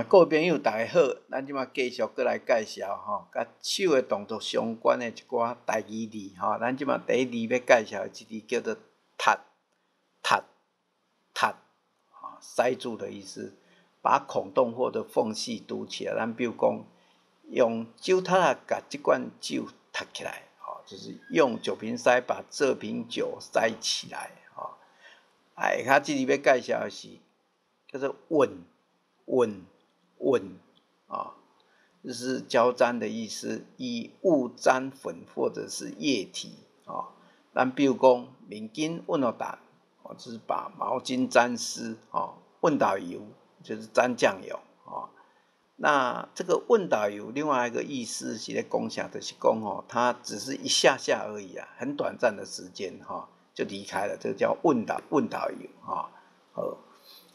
各位朋友，大家好，咱即马继续过来介绍甲手的动作相关的一寡台语字咱即马第一字要介绍的一字叫做踢，塞住的意思，把孔洞或者缝隙堵起来。咱比如讲，用酒踢甲这罐酒踢起来，就是用酒瓶塞把这瓶酒塞起来下这字要介绍的是叫做稳，就是交粘的意思，以物沾粉或者是液体咱比如讲面巾稳落打就是把毛巾沾湿稳导油就是沾酱油那这个稳导油另外一个意思是在讲啥，就是讲它只是一下下而已很短暂的时间就离开了，这个叫稳导油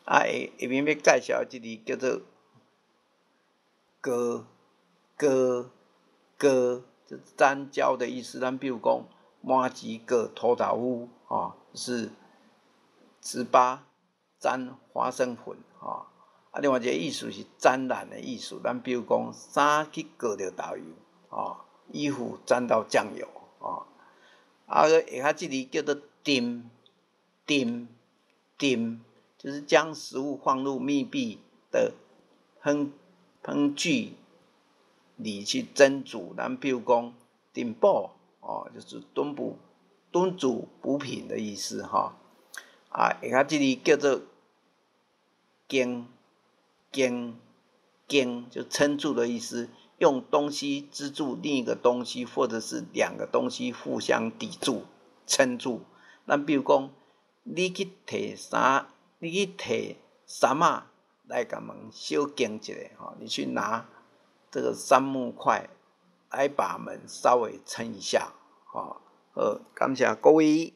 下面要介绍这字叫做割，就是沾胶的意思。咱比如讲麻糬割土豆腐是糍粑沾花生粉另外一个意思是沾染的意思。咱比如讲衫去割到豆油衣服沾到酱油下下这字叫做丁，就是将食物放入密闭的烹具里去蒸煮。咱比如讲炖补就是炖煮补品的意思下这字叫做经，就撑住的意思，用东西支住另一个东西，或者是两个东西互相抵住撑住。咱比如讲你去摕衫来甲门小经一下你去拿这个杉木块来把门稍微撑一下好，感谢各位。